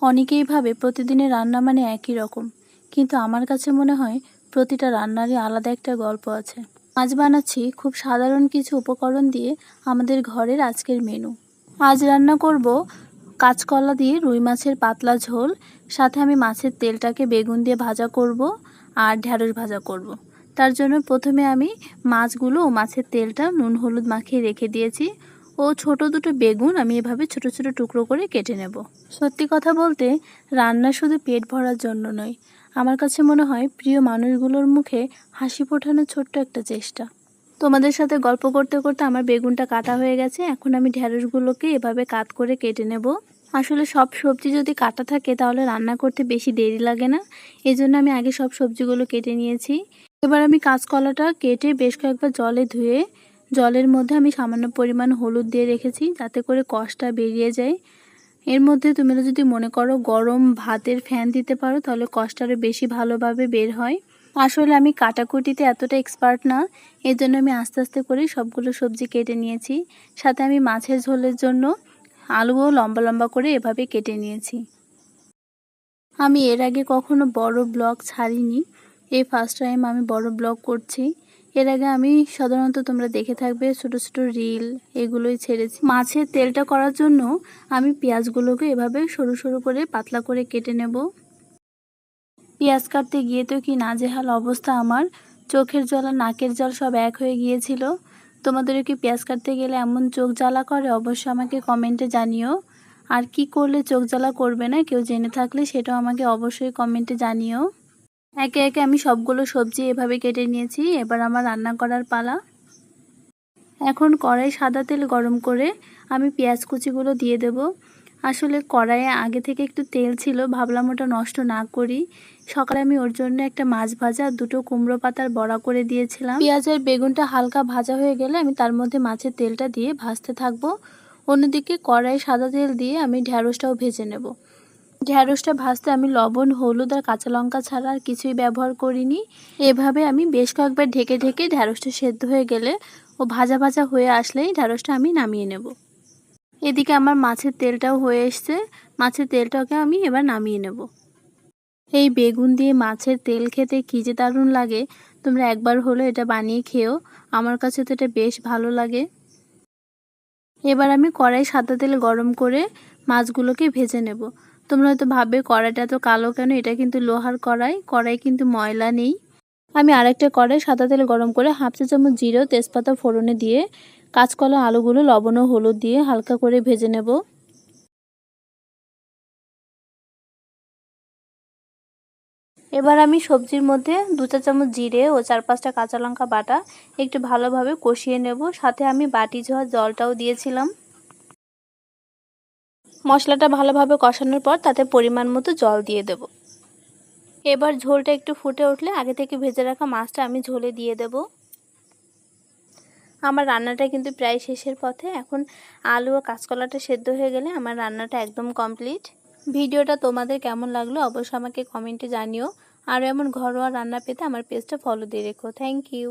অনেকেই ভাবে প্রতিদিনের রান্না মানে একই রকম, কিন্তু আমার কাছে মনে হয় প্রতিটা রান্নারই আলাদা একটা গল্প আছে। আজ বানাচ্ছি খুব সাধারণ কিছু উপকরণ দিয়ে আমাদের ঘরের আজকের মেনু। আজ রান্না করব কাঁচকলা দিয়ে রুই মাছের পাতলা ঝোল, সাথে আমি মাছের তেলটাকে বেগুন দিয়ে ভাজা করব আর ঢ্যাঁড়স ভাজা করব। তার জন্য প্রথমে আমি মাছগুলো ও মাছের তেলটা নুন হলুদ মাখিয়ে রেখে দিয়েছি, ও ছোট দুটো বেগুন আমি এভাবে ছোট ছোট টুকরো করে কেটে নেব। সত্যি কথা বলতে রান্না শুধু পেট ভরার জন্য নয়, আমার কাছে মনে হয় প্রিয় মানুষগুলোর মুখে হাসি ফোটানোর ছোট্ট একটা চেষ্টা। তোমাদের সাথে গল্প করতে করতে আমার বেগুনটা কাটা হয়ে গেছে। এখন আমি ঢ্যাঁড়সগুলোকে এভাবে কাট করে কেটে নেব। আসলে সব সবজি যদি কাটা থাকে তাহলে রান্না করতে বেশি দেরি লাগে না, এই জন্য আমি আগে সব সবজিগুলো কেটে নিয়েছি। এবার আমি কাঁচকলাটা কেটে বেশ কয়েকবার জলে ধুয়ে জলের মধ্যে আমি সামান্য পরিমাণ হলুদ দিয়ে রেখেছি, যাতে করে কষটা বেরিয়ে যায়। এর মধ্যে তুমি যদি মনে করো গরম ভাতের ফ্যান দিতে পারো, তাহলে কষটা আরও বেশি ভালোভাবে বের হয়। আসলে আমি কাটাকুটিতে এতটা এক্সপার্ট না, এর জন্য আমি আস্তে আস্তে করে সবগুলো সবজি কেটে নিয়েছি। সাথে আমি মাছের ঝোলের জন্য আলুও লম্বা লম্বা করে এভাবে কেটে নিয়েছি। আমি এর আগে কখনো বড় ব্লগ ছাড়িনি, এই ফার্স্ট টাইম আমি বড় ব্লগ করছি। এর আগে আমি সাধারণত তোমরা দেখে থাকবে ছোট ছোট রিল, এগুলোই ছেড়েছি। মাছের তেলটা করার জন্য আমি পেঁয়াজগুলোকে এভাবে সরু সরু করে পাতলা করে কেটে নেব। পেঁয়াজ কাটতে গিয়ে তো কি নাজেহাল অবস্থা আমার, চোখের জল আর নাকের জল সব এক হয়ে গিয়েছিল। তোমাদেরও কি পেঁয়াজ কাটতে গেলে এমন চোখ জ্বালা করে? অবশ্যই আমাকে কমেন্টে জানিও। আর কি করলে চোখ জ্বালা করবে না, কেউ জেনে থাকলে সেটাও আমাকে অবশ্যই কমেন্টে জানিও। একে একে আমি সবগুলো সবজি এভাবে কেটে নিয়েছি। এবার আমার রান্না করার পালা। এখন কড়াই সাদা তেল গরম করে আমি পেঁয়াজ কুচিগুলো দিয়ে দেব। আসলে কড়াইয়ে আগে থেকে একটু তেল ছিল, ভাবলাম ওটা নষ্ট না করি। সকালে আমি ওর জন্য একটা মাছ ভাজা আর দুটো কুমড়ো পাতার বড়া করে দিয়েছিলাম। পেঁয়াজের বেগুনটা হালকা ভাজা হয়ে গেলে আমি তার মধ্যে মাছের তেলটা দিয়ে ভাজতে থাকবো। অন্যদিকে কড়াই সাদা তেল দিয়ে আমি ঢ্যাঁড়সটাও ভেজে নেব। ঢ্যাঁড়সটা ভাজতে আমি লবণ, হলুদ আর কাঁচা লঙ্কা ছাড়া আর কিছুই ব্যবহার করিনি। এভাবে আমি বেশ কয়েকবার ঢেকে ঢেকে ঢ্যাঁড়সটা সেদ্ধ হয়ে গেলে ও ভাজা ভাজা হয়ে আসলেই ঢ্যাঁড়সটা আমি নামিয়ে নেব। এদিকে আমার মাছের তেলটাও হয়ে এসছে, মাছের তেলটাকে আমি এবার নামিয়ে নেব। এই বেগুন দিয়ে মাছের তেল খেতে কী যে দারুণ লাগে, তোমরা একবার হলো এটা বানিয়ে খেও, আমার কাছে তো এটা বেশ ভালো লাগে। এবার আমি কড়াই সাদা তেল গরম করে মাছগুলোকে ভেজে নেব। তোমরা হয়তো ভাববে কড়াইটা তো কালো কেন, এটা কিন্তু লোহার কড়াই, কড়াই কিন্তু ময়লা নেই। আমি আরেকটা কড়াই সাদা তেল গরম করে হাফ চা চামচ জিরে ও তেজপাতা ফোড়নে দিয়ে কাঁচকলা আলুগুলো লবণ ও হলুদ দিয়ে হালকা করে ভেজে নেব। এবার আমি সবজির মধ্যে 2 চা চামচ জিরে ও 4-5টা কাঁচা লঙ্কা বাটা একটু ভালোভাবে কষিয়ে নেব। সাথে আমি বাটি ধোয়া জলটাও দিয়েছিলাম। মশলাটা ভালোভাবে কষানোর পর তাতে পরিমাণ মতো জল দিয়ে দেব। এবার ঝোলটা একটু ফুটে উঠলে আগে থেকে ভেজে রাখা মাছটা আমি ঝোলে দিয়ে দেব। আমার রান্নাটা কিন্তু প্রায় শেষের পথে। এখন আলু ও কাঁচকলাটা সেদ্ধ হয়ে গেলে আমার রান্নাটা একদম কমপ্লিট। ভিডিওটা তোমাদের কেমন লাগলো অবশ্যই আমাকে কমেন্টে জানিও। আর এমন ঘরোয়া রান্না পেতে আমার পেজটা ফলো দিয়ে রেখো। Thank you.